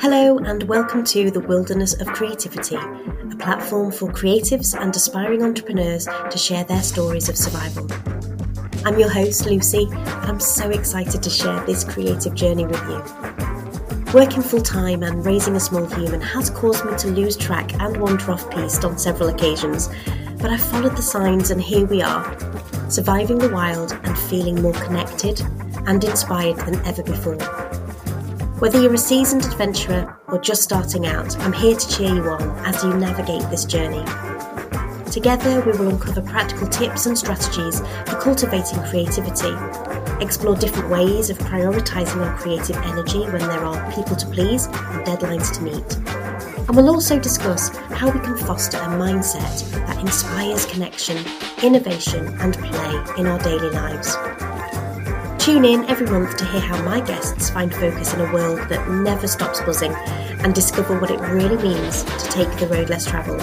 Hello and welcome to The Wilderness of Creativity, a platform for creatives and aspiring entrepreneurs to share their stories of survival. I'm your host, Lucy, and I'm so excited to share this creative journey with you. Working full-time and raising a small human has caused me to lose track and wander off-piste on several occasions, but I followed the signs and here we are, surviving the wild and feeling more connected and inspired than ever before. Whether you're a seasoned adventurer or just starting out, I'm here to cheer you on as you navigate this journey. Together, we will uncover practical tips and strategies for cultivating creativity, explore different ways of prioritising our creative energy when there are people to please and deadlines to meet. And we'll also discuss how we can foster a mindset that inspires connection, innovation and play in our daily lives. Tune in every month to hear how my guests find focus in a world that never stops buzzing and discover what it really means to take the road less travelled.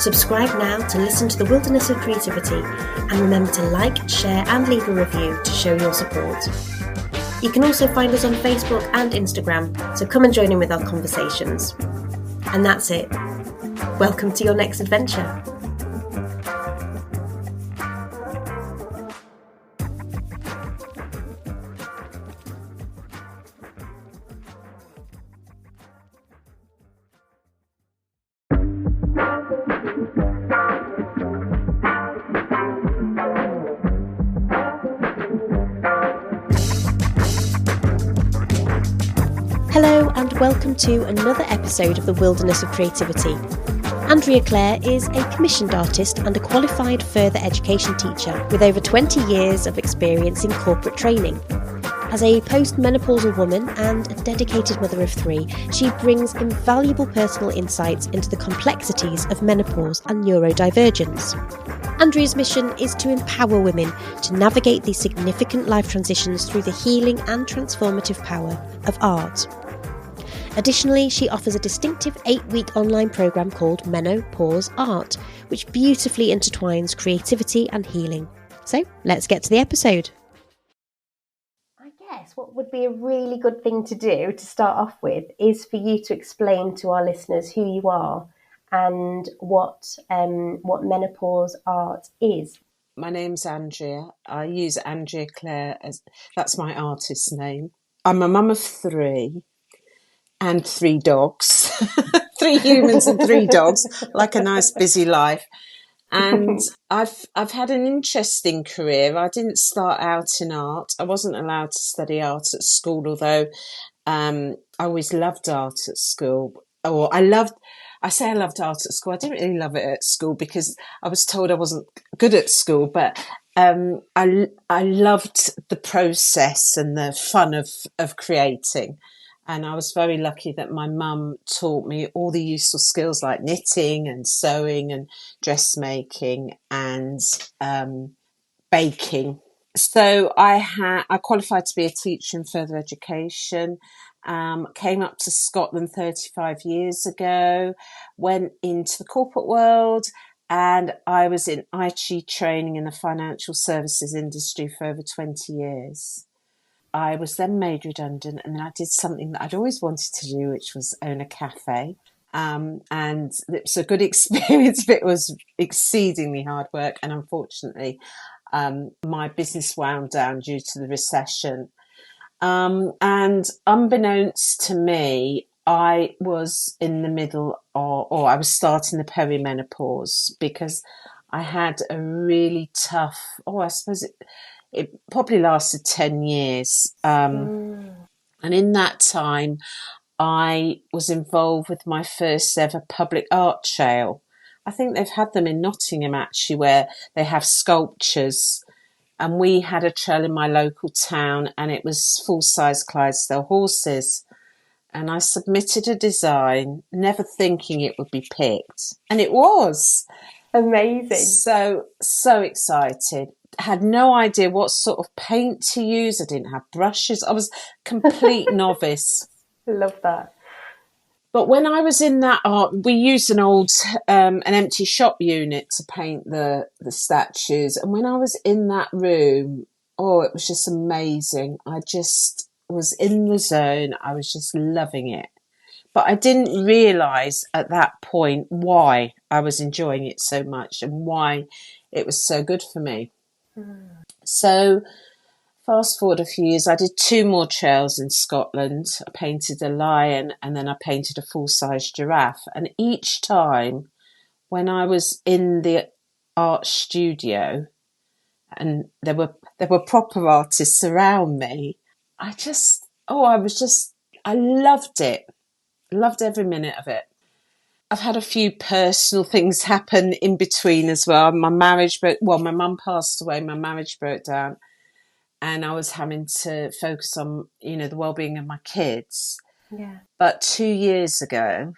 Subscribe now to listen to The Wilderness of Creativity and remember to like, share and leave a review to show your support. You can also find us on Facebook and Instagram, so come and join in with our conversations. And that's it. Welcome to your next adventure. Hello and welcome to another episode of The Wilderness of Creativity. Andrea Clare is a commissioned artist and a qualified further education teacher with over 20 years of experience in corporate training. As a post-menopausal woman and a dedicated mother of 3, she brings invaluable personal insights into the complexities of menopause and neurodivergence. Andrea's mission is to empower women to navigate these significant life transitions through the healing and transformative power of art. Additionally, she offers a distinctive 8-week online programme called MenoPAUSE Art, which beautifully intertwines creativity and healing. So, let's get to the episode. I guess what would be a really good thing to do to start off with is for you to explain to our listeners who you are and what MenoPAUSE Art is. My name's Andrea. I use Andrea Clare that's my artist name. I'm a mum of 3 and 3 dogs, 3 humans and 3 dogs, like a nice busy life. And I've had an interesting career. I didn't start out in art. I wasn't allowed to study art at school, although I always loved art at school. I loved art at school. I didn't really love it at school because I was told I wasn't good at school, but I loved the process and the fun of creating. And I was very lucky that my mum taught me all the useful skills like knitting and sewing and dressmaking and baking. So I qualified to be a teacher in further education. Came up to Scotland 35 years ago, went into the corporate world, and I was in IT training in the financial services industry for over 20 years. I was then made redundant, and then I did something that I'd always wanted to do, which was own a cafe. And it was a good experience, but it was exceedingly hard work. And unfortunately, my business wound down due to the recession. And unbeknownst to me, I was in the middle or I was starting the perimenopause because I had a really tough, I suppose it probably lasted 10 years. And in that time, I was involved with my first ever public art trail. I think they've had them in Nottingham, actually, where they have sculptures. And we had a trail in my local town, and it was full-size Clydesdale horses. And I submitted a design, never thinking it would be picked. And it was. Amazing. So excited. Had no idea what sort of paint to use. I didn't have brushes. I was complete novice. Love that. But when I was in that art, we used an empty shop unit to paint the statues. And when I was in that room, it was just amazing. I just was in the zone. I was just loving it. But I didn't realise at that point why I was enjoying it so much and why it was so good for me. So fast forward a few years, I did 2 more trails in Scotland. I painted a lion and then I painted a full-size giraffe. And each time when I was in the art studio and there were proper artists around me, I loved it. Loved every minute of it. I've had a few personal things happen in between as well. My mum passed away, my marriage broke down, and I was having to focus on, the well-being of my kids. Yeah. But 2 years ago,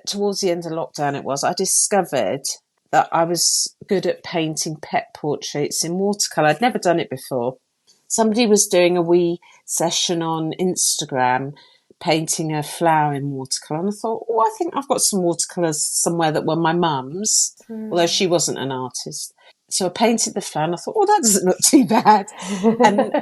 towards the end of lockdown I discovered that I was good at painting pet portraits in watercolour. I'd never done it before. Somebody was doing a wee session on Instagram painting a flower in watercolour, and I thought, I think I've got some watercolours somewhere that were my mum's, although she wasn't an artist. So I painted the flower and I thought, that doesn't look too bad. And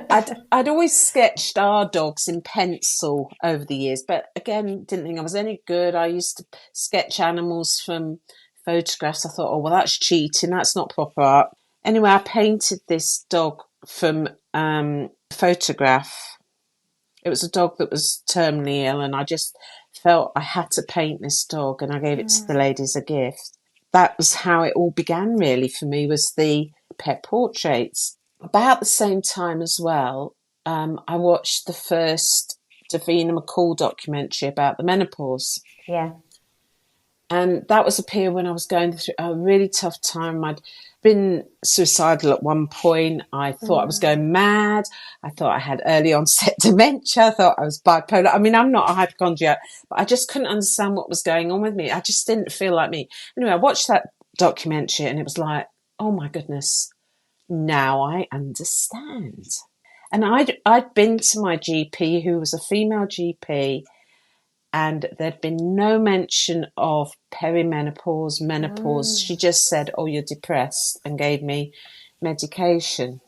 I'd always sketched our dogs in pencil over the years, but again, didn't think I was any good. I used to sketch animals from photographs. I thought, that's cheating. That's not proper art. Anyway, I painted this dog from photograph. It was a dog that was terminally ill, and I just felt I had to paint this dog, and I gave it to the lady as a gift. That was how it all began, really, for me, was the pet portraits. About the same time as well, I watched the first Davina McCall documentary about the menopause. Yeah. And that was a period when I was going through a really tough time. I'd been suicidal at one point. I thought I was going mad. I thought I had early onset dementia. I thought I was bipolar. I mean, I'm not a hypochondriac, but I just couldn't understand what was going on with me. I just didn't feel like me. Anyway, I watched that documentary and it was like, oh my goodness, now I understand. And I'd been to my GP, who was a female GP, and there'd been no mention of perimenopause, menopause. She just said, you're depressed, and gave me medication.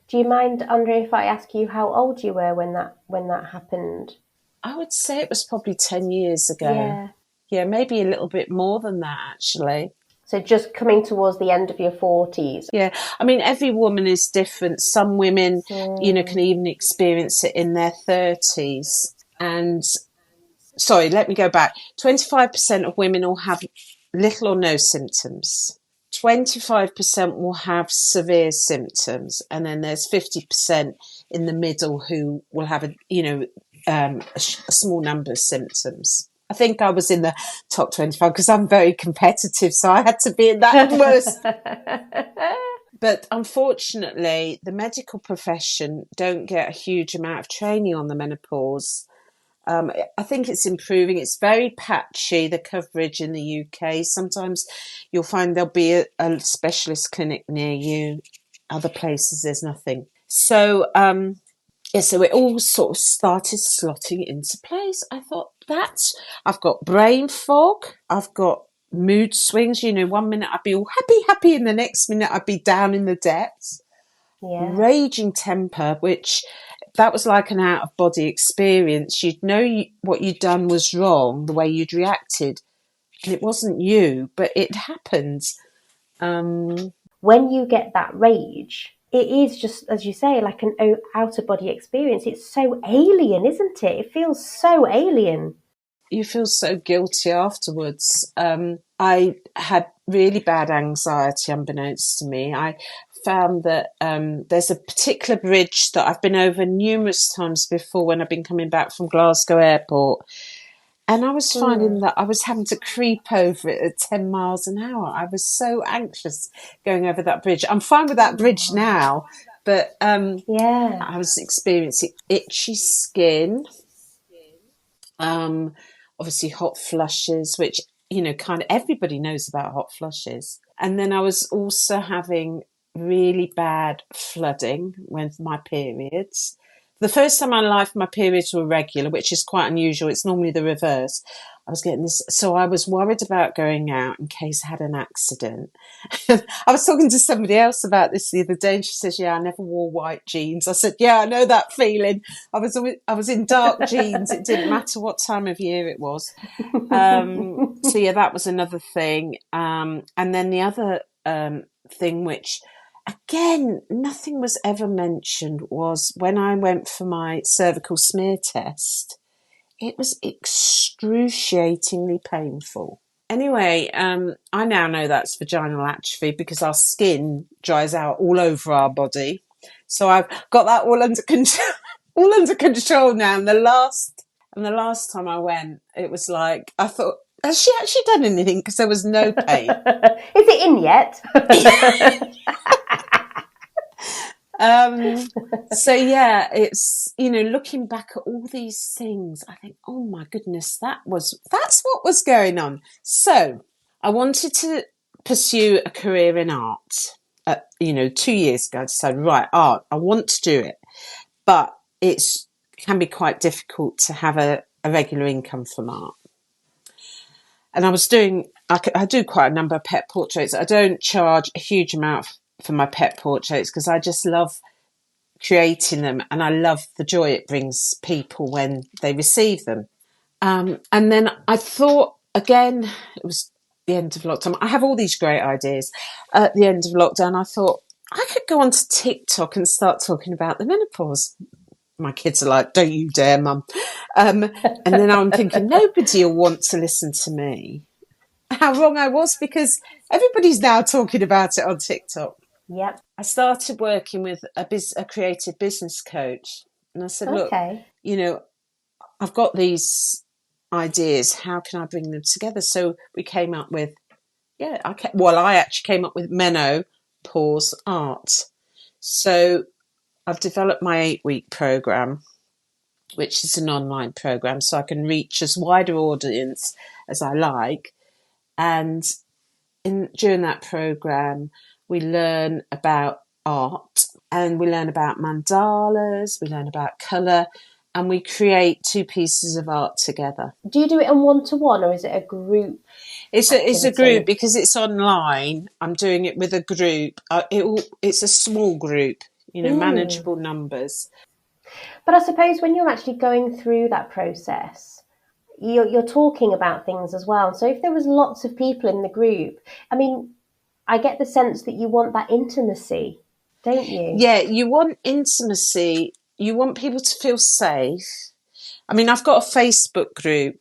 Do you mind, Andrea, if I ask you how old you were when that happened? I would say it was probably 10 years ago. Yeah, maybe a little bit more than that, actually. So just coming towards the end of your 40s. Yeah, I mean, every woman is different. Some women, can even experience it in their 30s. And sorry, let me go back. 25% of women will have little or no symptoms. 25% will have severe symptoms. And then there's 50% in the middle who will have a small number of symptoms. I think I was in the top 25 because I'm very competitive, so I had to be in that worst. But unfortunately, the medical profession don't get a huge amount of training on the menopause. I think it's improving. It's very patchy, the coverage in the UK. Sometimes you'll find there'll be a specialist clinic near you. Other places, there's nothing. So, so it all sort of started slotting into place. I thought, I've got brain fog. I've got mood swings. 1 minute I'd be all happy, and the next minute I'd be down in the depths. Yeah. Raging temper, which that was like an out-of-body experience. You'd know what you'd done was wrong, the way you'd reacted. And it wasn't you, but it happened. When you get that rage, it is just, as you say, like an out-of-body experience. It's so alien, isn't it? It feels so alien. You feel so guilty afterwards. I had really bad anxiety, unbeknownst to me. I found that there's a particular bridge that I've been over numerous times before when I've been coming back from Glasgow Airport. And I was finding that I was having to creep over it at 10 miles an hour. I was so anxious going over that bridge. I'm fine with that bridge now, but I was experiencing itchy skin, obviously hot flushes, which, kind of everybody knows about hot flushes. And then I was also having really bad flooding with my periods. the first time in my life my periods were regular, which is quite unusual. It's normally the reverse. I was getting this, so I was worried about going out in case I had an accident. I was talking to somebody else about this the other day, and she says, "Yeah, I never wore white jeans." I said, "Yeah, I know that feeling. I was in dark jeans. It didn't matter what time of year it was." So yeah, that was another thing. And then the other thing, which again nothing was ever mentioned, was when I went for my cervical smear test. It was excruciatingly painful. Anyway, I now know that's vaginal atrophy because our skin dries out all over our body. So I've got that all under control, all under control now. And the last time I went, it was like, I thought, has she actually done anything? Because there was no pain. Is it in yet? So yeah, it's, looking back at all these things, I think, oh my goodness, that's what was going on. So I wanted to pursue a career in art. 2 years ago, I decided, right, art, I want to do it, but it can be quite difficult to have a regular income from art. And I do quite a number of pet portraits. I don't charge a huge amount for my pet portraits because I just love creating them, and I love the joy it brings people when they receive them. And then I thought, again, it was the end of lockdown. I have all these great ideas. At the end of lockdown, I thought I could go onto TikTok and start talking about the menopause. My kids are like, "Don't you dare, Mum." And then I'm thinking, nobody will want to listen to me. How wrong I was, because everybody's now talking about it on TikTok. Yep. I started working with a creative business coach, and I said, "Look, I've got these ideas. How can I bring them together?" So we came up with, I actually came up with MenoPAUSE art. So I've developed my 8-week program, which is an online program, so I can reach as wider audience as I like. And during that program, we learn about art, and we learn about mandalas, we learn about colour, and we create 2 pieces of art together. Do you do it on one-to-one, or is it a group? It's a group because it's online. I'm doing it with a group. It's a small group, manageable numbers. But I suppose when you're actually going through that process, you're talking about things as well. So if there was lots of people in the group, I mean, I get the sense that you want that intimacy, don't you? Yeah, you want intimacy. You want people to feel safe. I mean, I've got a Facebook group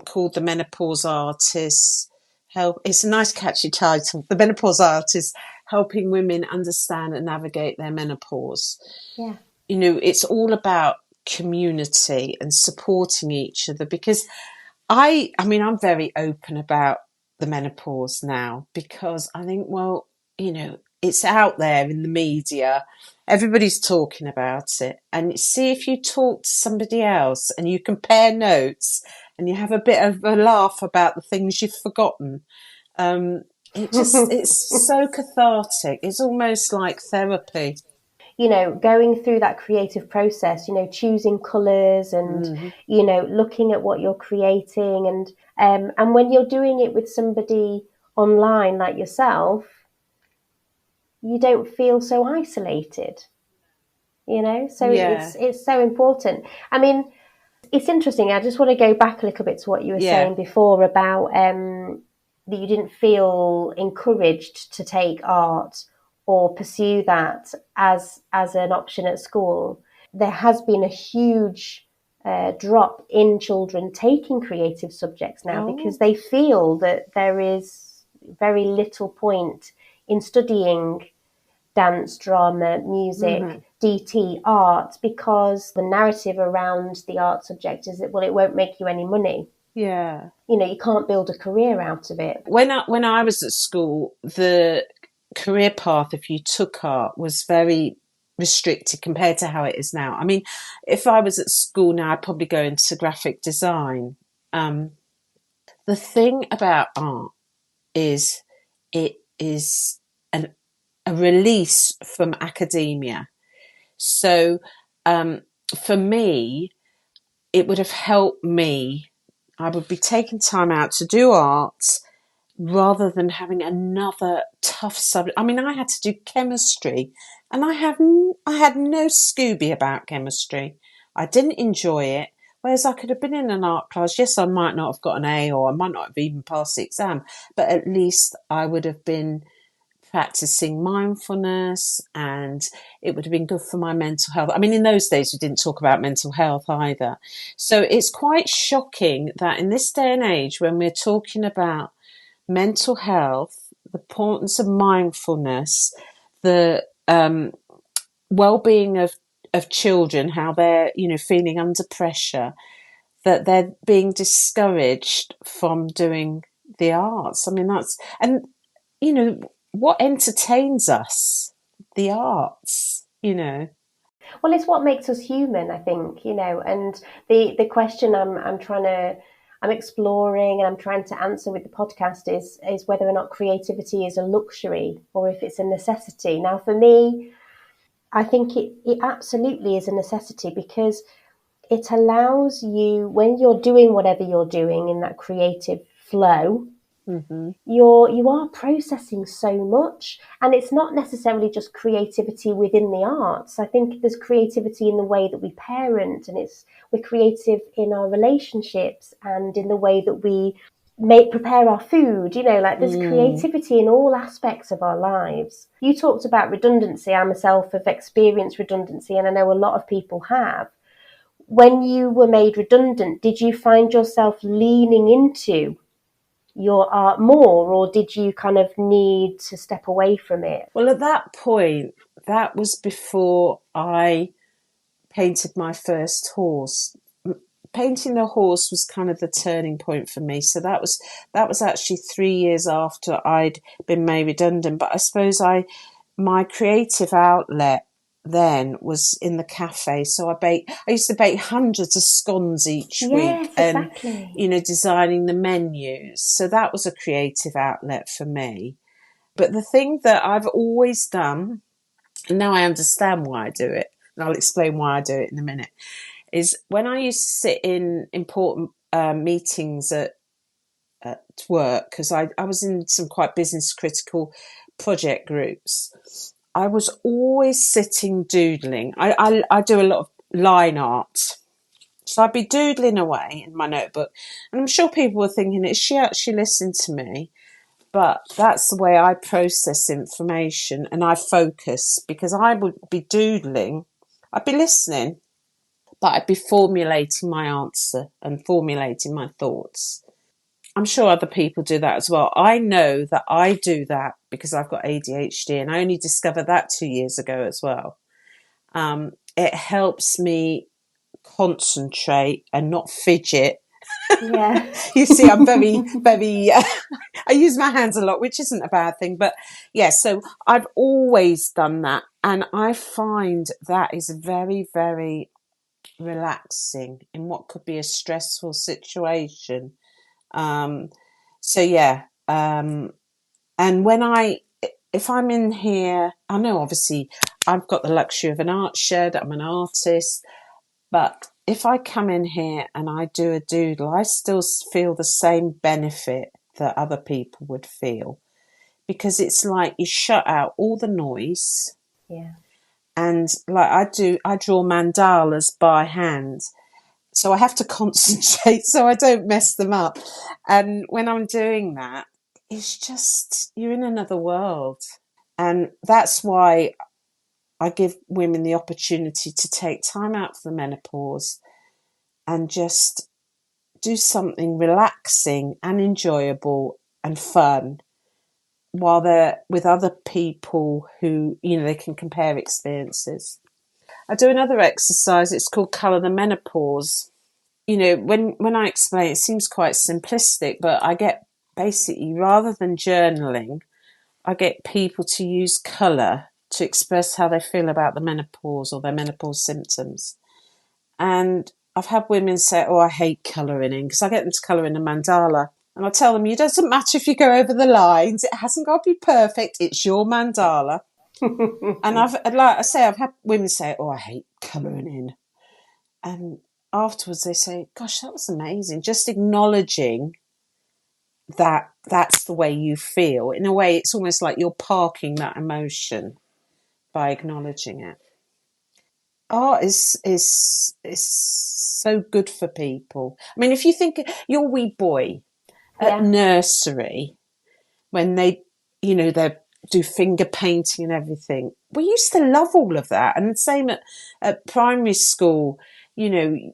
called the MenoPAUSE Artists. It's a nice, catchy title. The MenoPAUSE Artists helping women understand and navigate their menopause. Yeah. It's all about community and supporting each other, because I'm very open about the menopause now, because I think, well, it's out there in the media. Everybody's talking about it. And see, if you talk to somebody else and you compare notes and you have a bit of a laugh about the things you've forgotten, it's so cathartic. It's almost like therapy. Going through that creative process, choosing colours and, looking at what you're creating. And when you're doing it with somebody online like yourself, you don't feel so isolated, So it's so important. I mean, it's interesting. I just want to go back a little bit to what you were saying before about that you didn't feel encouraged to take art or pursue that as an option at school. There has been a huge drop in children taking creative subjects now because they feel that there is very little point in studying dance, drama, music, DT, art, because the narrative around the art subject is that, well, it won't make you any money. Yeah. You can't build a career out of it. When I was at school, the career path, if you took art, was very restricted compared to how it is now. I mean, if I was at school now, I'd probably go into graphic design. The thing about art is it is a release from academia. So for me, it would have helped me. I would be taking time out to do art rather than having another tough subject. I mean, I had to do chemistry, and I had no Scooby about chemistry. I didn't enjoy it. Whereas I could have been in an art class. Yes, I might not have got an A, or I might not have even passed the exam, but at least I would have been practicing mindfulness, and it would have been good for my mental health. I mean, in those days, we didn't talk about mental health either. So it's quite shocking that in this day and age, when we're talking about mental health, the importance of mindfulness, the well-being of children, how they're feeling under pressure, that they're being discouraged from doing the arts. I mean, and what entertains us? The arts. Well, it's what makes us human, I think, and the question I'm exploring and I'm trying to answer with the podcast is whether or not creativity is a luxury or if it's a necessity. Now, for me, I think it absolutely is a necessity because it allows you, when you're doing whatever you're doing in that creative flow, Mm-hmm. you are processing so much, and it's not necessarily just creativity within the arts. I think there's creativity in the way that we parent, and we're creative in our relationships and in the way that we prepare our food. Like there's creativity in all aspects of our lives. You talked about redundancy. I myself have experienced redundancy, and I know a lot of people have. When you were made redundant, did you find yourself leaning into your art more, or did you kind of need to step away from it? Well, at that point, that was before I painted my first horse. Painting the horse was kind of the turning point for me. So that was actually 3 years after I'd been made redundant. But I suppose my creative outlet then was in the cafe. So I used to bake hundreds of scones each week, Yes, and exactly. designing the menus. So that was a creative outlet for me. But the thing that I've always done, and now I understand why I do it, and I'll explain why I do it in a minute, is when I used to sit in important meetings at work, because I was in some quite business critical project groups, I was always sitting doodling. I do a lot of line art. So I'd be doodling away in my notebook, and I'm sure people were thinking, is she actually listening to me? But that's the way I process information, and I focus, because I would be doodling, I'd be listening, but I'd be formulating my answer and formulating my thoughts. I'm sure other people do that as well. I know that I do that because I've got ADHD, and I only discovered that 2 years ago as well. It helps me concentrate and not fidget. Yeah. You see, I'm very, very, I use my hands a lot, which isn't a bad thing. But yeah, so I've always done that. And I find that is very, very relaxing in what could be a stressful situation. So yeah, and if I'm in here, I know obviously I've got the luxury of an art shed. I'm an artist, but if I come in here and I do a doodle, I still feel the same benefit that other people would feel, because it's like you shut out all the noise. Yeah. And like I draw mandalas by hand. So I have to concentrate so I don't mess them up. And when I'm doing that, it's just, you're in another world. And that's why I give women the opportunity to take time out for the menopause and just do something relaxing and enjoyable and fun while they're with other people who, they can compare experiences. I do another exercise, it's called Colour the Menopause. When I explain, it seems quite simplistic, but I get, basically, rather than journaling, I get people to use colour to express how they feel about the menopause or their menopause symptoms. And I've had women say, oh, I hate colouring in, because I get them to colour in a mandala. And I tell them, it doesn't matter if you go over the lines. It hasn't got to be perfect. It's your mandala. And I've had women say, oh, I hate colouring in. And afterwards they say, gosh, that was amazing. Just acknowledging that that's the way you feel. In a way, it's almost like you're parking that emotion by acknowledging it. Art is so good for people. I mean, if you think your wee boy at nursery, when they, they do finger painting and everything, we used to love all of that. And the same at primary school, I mean,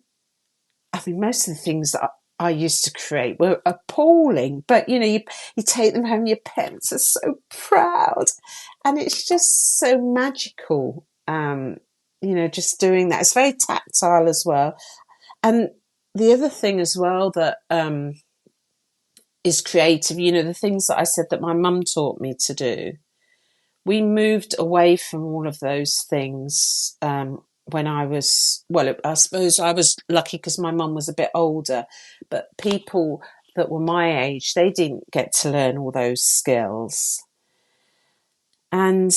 most of the things that I used to create were appalling, but you take them home, your parents are so proud, and it's just so magical. Just doing that. It's very tactile as well. And the other thing as well that is creative, the things that I said that my mum taught me to do, we moved away from all of those things when I was, I suppose I was lucky because my mum was a bit older, but people that were my age, they didn't get to learn all those skills. And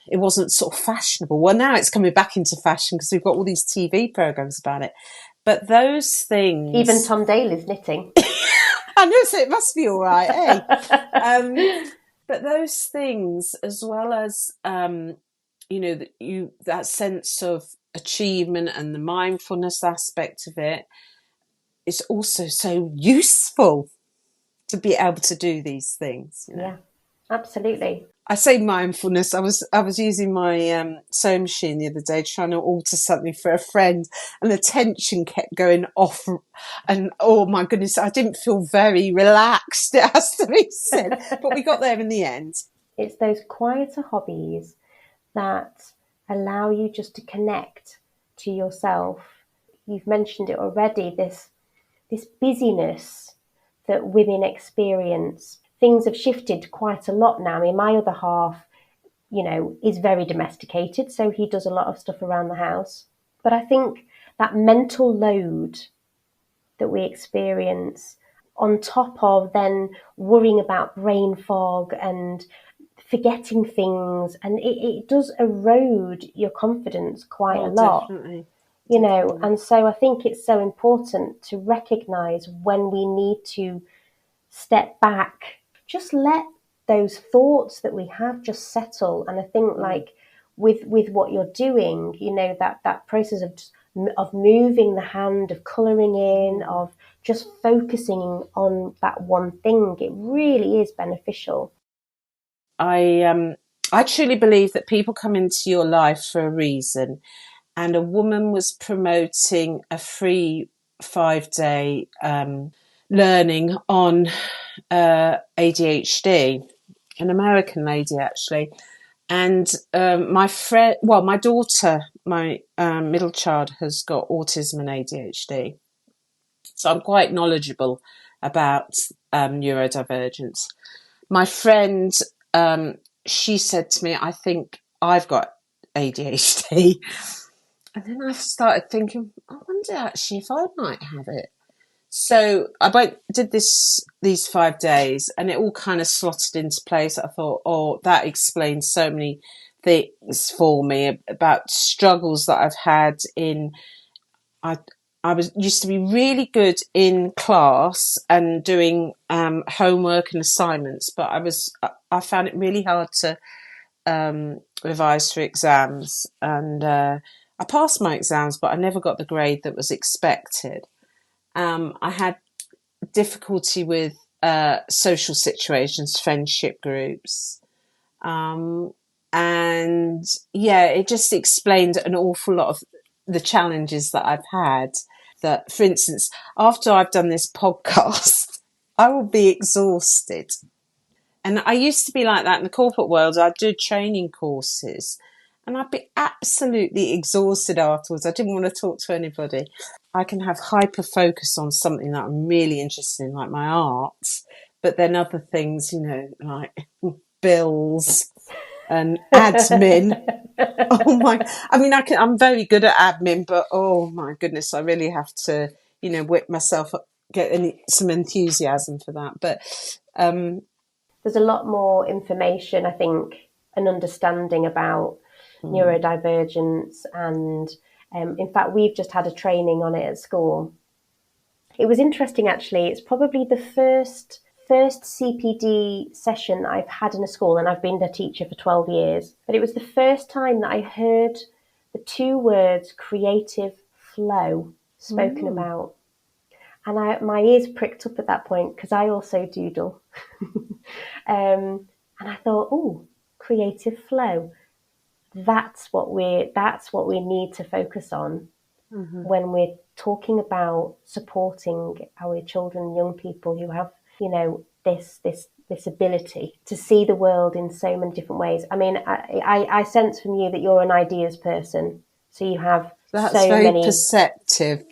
it wasn't sort of fashionable. Well, now it's coming back into fashion because we've got all these TV programs about it. But those things... Even Tom Daly's knitting. I know, so it must be all right, eh? But those things, as well as, that sense of achievement and the mindfulness aspect of it, is also so useful to be able to do these things. Yeah, absolutely. I say mindfulness. I was using my sewing machine the other day trying to alter something for a friend, and the tension kept going off. And oh my goodness, I didn't feel very relaxed. It has to be said, but we got there in the end. It's those quieter hobbies that allow you just to connect to yourself. You've mentioned it already. This busyness that women experience. Things have shifted quite a lot now. I mean, my other half, is very domesticated, so he does a lot of stuff around the house. But I think that mental load that we experience, on top of then worrying about brain fog and forgetting things, and it does erode your confidence quite a lot. Definitely. And so I think it's so important to recognize when we need to step back, just let those thoughts that we have just settle. And I think like with what you're doing, that process of moving the hand, of colouring in, of just focusing on that one thing, it really is beneficial. I truly believe that people come into your life for a reason, and a woman was promoting a free 5-day learning on ADHD, an American lady actually. And my daughter, my middle child, has got autism and ADHD. So I'm quite knowledgeable about neurodivergence. My friend, she said to me, I think I've got ADHD. And then I started thinking, I wonder actually if I might have it. So I did these 5 days, and it all kind of slotted into place. I thought, oh, that explains so many things for me about struggles that I've had in. I used to be really good in class and doing homework and assignments, but I found it really hard to revise for exams, and I passed my exams, but I never got the grade that was expected. I had difficulty with social situations, friendship groups. And it just explained an awful lot of the challenges that I've had. That, for instance, after I've done this podcast, I will be exhausted. And I used to be like that in the corporate world. I'd do training courses and I'd be absolutely exhausted afterwards. I didn't want to talk to anybody. I can have hyper focus on something that I'm really interested in, like my art, but then other things, like bills and admin. Oh my! I mean, I'm very good at admin, but oh my goodness, I really have to, whip myself up, get some enthusiasm for that. But there's a lot more information, I think, and understanding about neurodivergence and In fact, we've just had a training on it at school. It was interesting, actually. It's probably the first CPD session that I've had in a school, and I've been a teacher for 12 years. But it was the first time that I heard the two words creative flow spoken about. And my ears pricked up at that point because I also doodle. And I thought, oh, creative flow. That's what we need to focus on when we're talking about supporting our children and young people who have, this ability to see the world in so many different ways. I mean, I sense from you that you're an ideas person, so you have perceptive.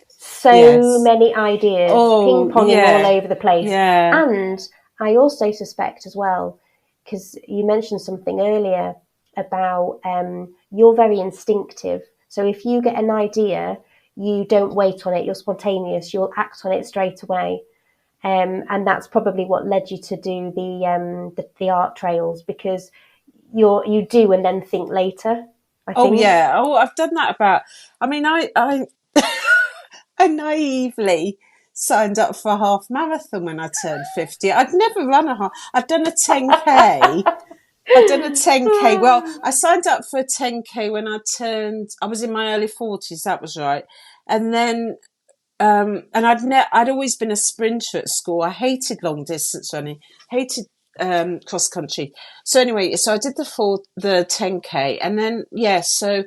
Many ideas ping-ponging all over the place. Yeah. And I also suspect as well, because you mentioned something earlier about you're very instinctive. So if you get an idea, you don't wait on it, you're spontaneous, you'll act on it straight away. And that's probably what led you to do the art trails, because you do and then think later, I think. I've done that I I naively signed up for a half marathon when I turned 50. I'd never run a half. I've done a 10K. Well, I signed up for a 10K when I was in my early 40s, that was right. And then, and I'd always been a sprinter at school. I hated long distance running, hated cross country. So anyway, so I did the 10K, and then, so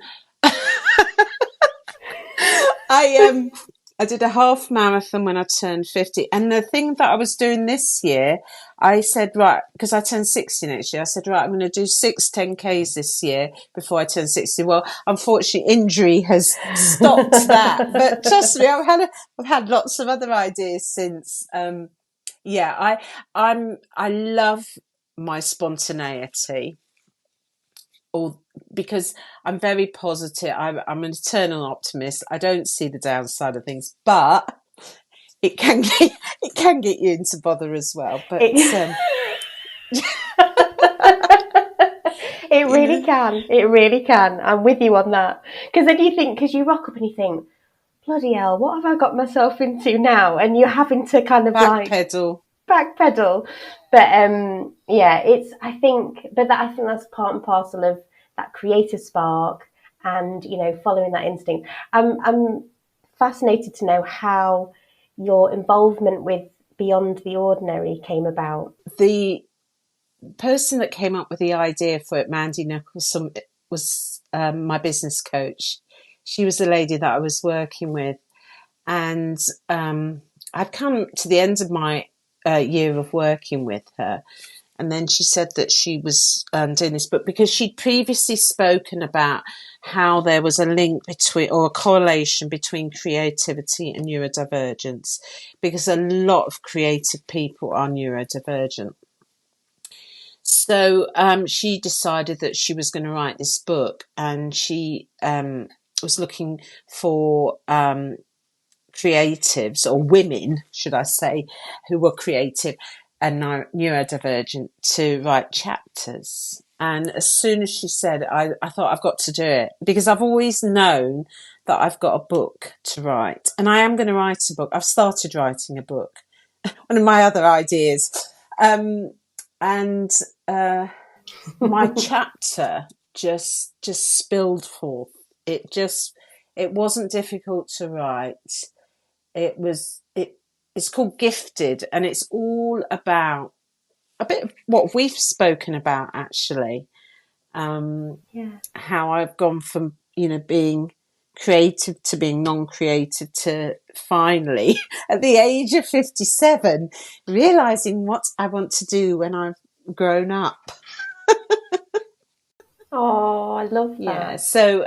I did a half marathon when I turned 50. And the thing that I was doing this year, I said, right, because I turned 60 next year, I said, right, I'm going to do 6 10Ks this year before I turn 60. Well, unfortunately, injury has stopped that. But trust me, I've had lots of other ideas since. I love my spontaneity. Because I'm very positive. I'm an eternal optimist. I don't see the downside of things, but it can get you into bother as well. But it really can. It really can. I'm with you on that. Because then because you rock up and you think, bloody hell, what have I got myself into now? And you're having to kind of backpedal. But I think that's part and parcel of that creative spark and, following that instinct. I'm fascinated to know how your involvement with Beyond the Ordinary came about. The person that came up with the idea for it, Mandy Nicholson, was my business coach. She was the lady that I was working with. And I'd come to the end of my year of working with her. And then she said that she was doing this book because she'd previously spoken about how there was a link or a correlation between creativity and neurodivergence, because a lot of creative people are neurodivergent. So she decided that she was going to write this book, and she was looking for creatives, or women, should I say, who were creative and neurodivergent to write chapters. And as soon as she said it, I thought, I've got to do it, because I've always known that I've got a book to write, and I am going to write a book. I've started writing a book, one of my other ideas. My chapter just spilled forth. It wasn't difficult to write. It's called Gifted, and it's all about a bit of what we've spoken about, actually. How I've gone from, being creative to being non-creative to finally, at the age of 57, realising what I want to do when I've grown up. Oh, I love that. Yeah, so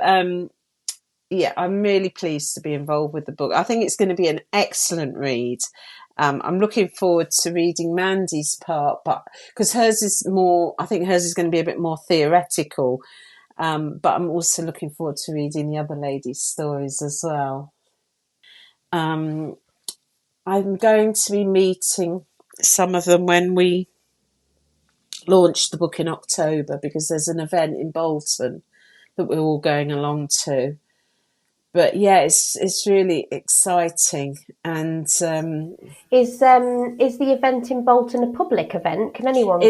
I'm really pleased to be involved with the book. I think it's going to be an excellent read. I'm looking forward to reading Mandy's part, but because hers is going to be a bit more theoretical. But I'm also looking forward to reading the other ladies' stories as well. I'm going to be meeting some of them when we launch the book in October, because there's an event in Bolton that we're all going along to. but yeah, it's really exciting. And is the event in Bolton a public event? Can anyone go?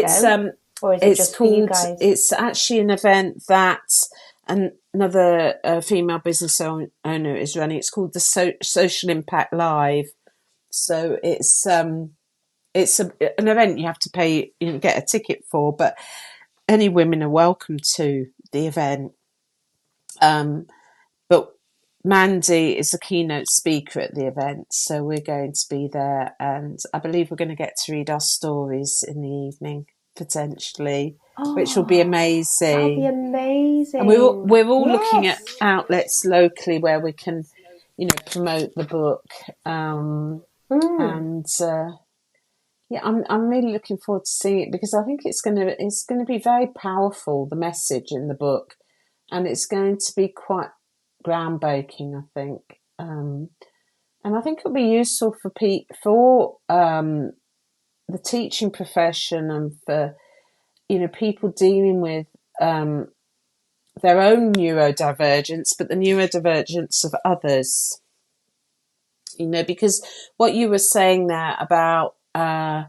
Or is it just for you guys? It's actually an event that another female business owner is running. It's called the Social Impact Live. So it's an event you have to pay, get a ticket for, but any women are welcome to the event. But Mandy is the keynote speaker at the event, so we're going to be there, and I believe we're going to get to read our stories in the evening, potentially, which will be amazing. That'll be amazing. And we're all looking at outlets locally where we can, promote the book. And yeah, I'm really looking forward to seeing it, because I think it's going to be very powerful, the message in the book, and it's going to be quite groundbreaking, I think. And I think it'll be useful for the teaching profession, and for people dealing with their own neurodivergence, but the neurodivergence of others. Because what you were saying there about the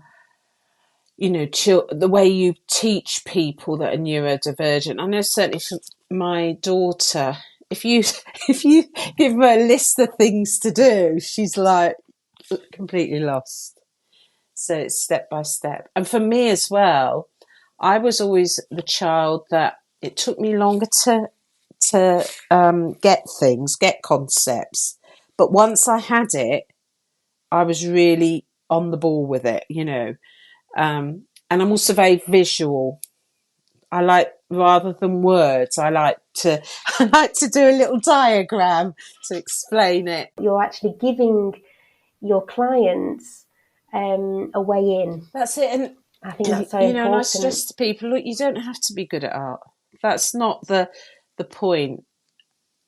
way you teach people that are neurodivergent. I know certainly for my daughter, if you give her a list of things to do, she's like completely lost. So it's step by step. And for me as well, I was always the child that it took me longer to get concepts. But once I had it, I was really on the ball with it, and I'm also very visual. I like, rather than words, I like to do a little diagram to explain it. You're actually giving your clients a way in. That's it. And I think that's so important. And I stress to people, look, you don't have to be good at art. That's not the point.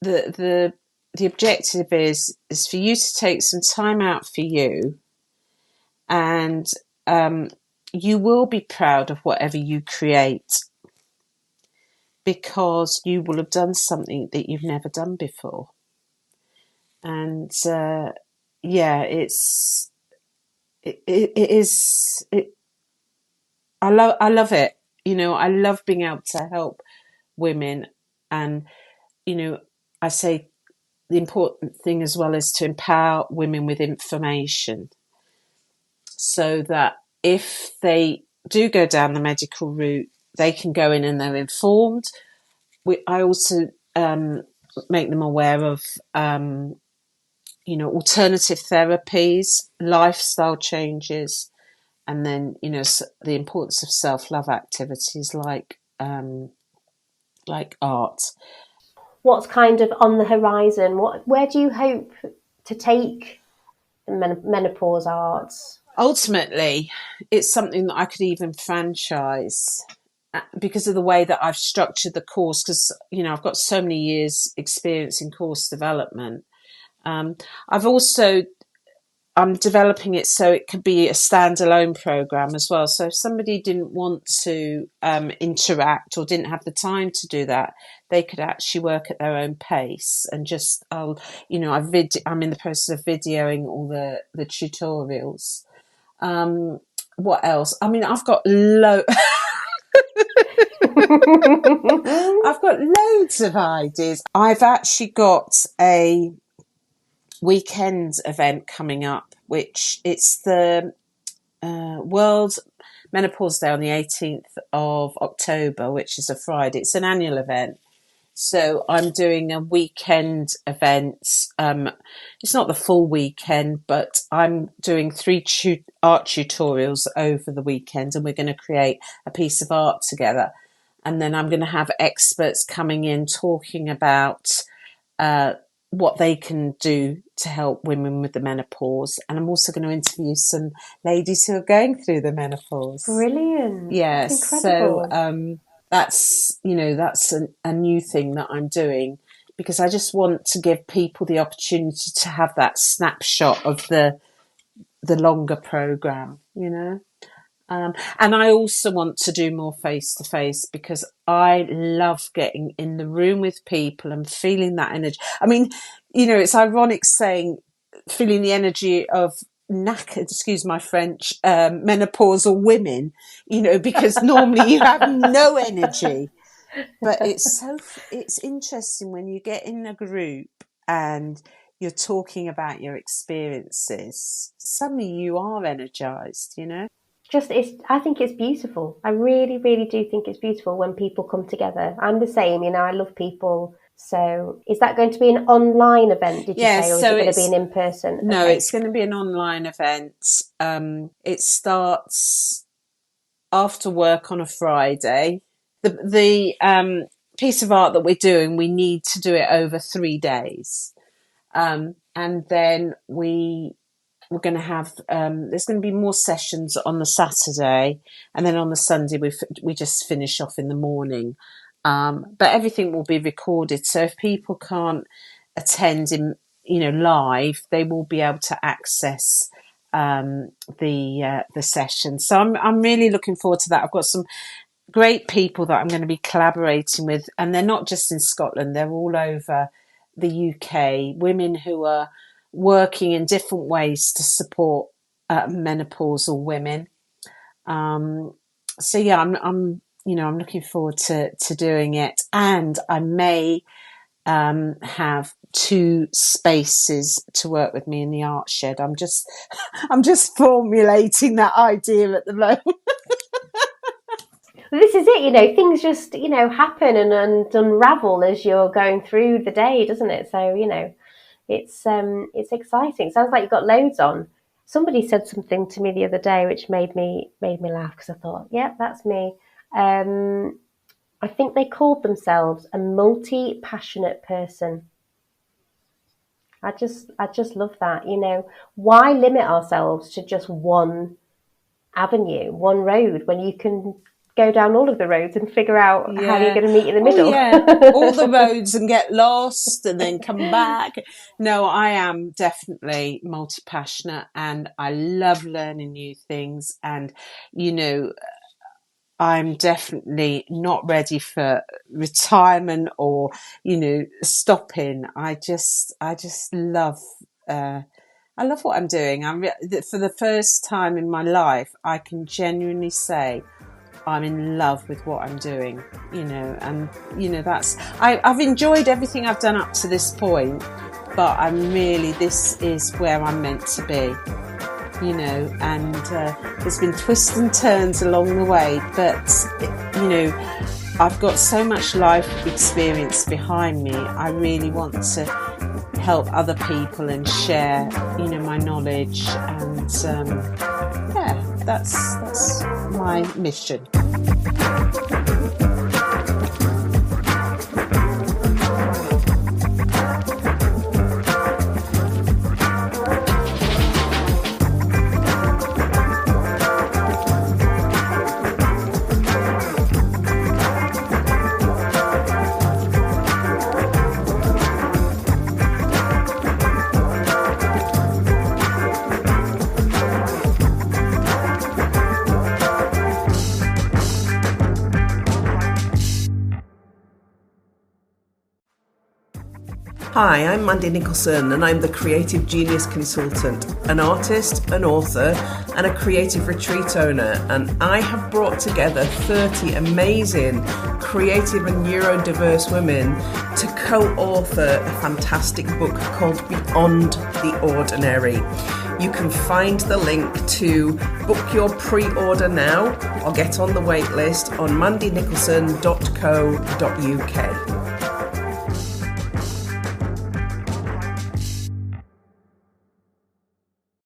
The objective is for you to take some time out for you, and you will be proud of whatever you create, because you will have done something that you've never done before. And it is. I love it. I love being able to help women, and I say the important thing as well is to empower women with information, so that if they do go down the medical route, they can go in and they're informed. I also make them aware of, alternative therapies, lifestyle changes, and then, the importance of self-love activities like art. What's kind of on the horizon? Where do you hope to take menopause arts? Ultimately, it's something that I could even franchise, because of the way that I've structured the course, because, I've got so many years experience in course development. I'm developing it so it could be a standalone program as well. So if somebody didn't want to interact or didn't have the time to do that, they could actually work at their own pace. And just, I'm in the process of videoing all the tutorials. What else? I mean, I've got I've got loads of ideas. I've actually got a weekend event coming up, which it's the World Menopause Day on the 18th of October, which is a Friday. It's an annual event. So I'm doing a weekend event. It's not the full weekend, but I'm doing 3 art tutorials over the weekend, and we're going to create a piece of art together. And then I'm going to have experts coming in talking about what they can do to help women with the menopause. And I'm also going to interview some ladies who are going through the menopause. Brilliant. Yes. That's incredible. So that's a new thing that I'm doing, because I just want to give people the opportunity to have that snapshot of the longer program, And I also want to do more face-to-face, because I love getting in the room with people and feeling that energy. I mean, it's ironic saying feeling the energy of knackered, excuse my French, menopausal women, because normally you have no energy. But it's interesting when you get in a group and you're talking about your experiences, suddenly you are energized, I think it's beautiful. I really, really do think it's beautiful when people come together. I'm the same, I love people. So is that going to be an online event, did you say, or is it going to be an in-person? No, it's going to be an online event. It starts after work on a Friday. The piece of art that we're doing, we need to do it over 3 days. And then we're going to have, there's going to be more sessions on the Saturday, and then on the Sunday we just finish off in the morning. But everything will be recorded, so if people can't attend in live, they will be able to access the session. So I'm really looking forward to that. I've got some great people that I'm going to be collaborating with, and they're not just in Scotland, they're all over the UK, women who are working in different ways to support menopausal women. So yeah, I'm looking forward to doing it, and I may have 2 spaces to work with me in the art shed. I'm just formulating that idea at the moment. This is it, things just, happen and unravel as you're going through the day, doesn't it? So, it's exciting. Sounds like you've got loads on. Somebody said something to me the other day which made me laugh, because I thought, yeah, that's me. I think they called themselves a multi-passionate person. I just love that. Why limit ourselves to just one avenue, one road, when you can go down all of the roads and figure out how you're going to meet in the middle? All the roads, and get lost and then come back. No, I am definitely multi-passionate, and I love learning new things. And, I'm definitely not ready for retirement or, stopping. I just love, I love what I'm doing. For the first time in my life, I can genuinely say I'm in love with what I'm doing, and, I've enjoyed everything I've done up to this point, but this is where I'm meant to be, and there's been twists and turns along the way, but, I've got so much life experience behind me. I really want to help other people and share, my knowledge, and that's my mission. Hi, I'm Mandy Nicholson, and I'm the Creative Genius Consultant, an artist, an author, and a creative retreat owner. And I have brought together 30 amazing creative and neurodiverse women to co-author a fantastic book called Beyond the Ordinary. You can find the link to book your pre-order now or get on the wait list on mandynicholson.co.uk.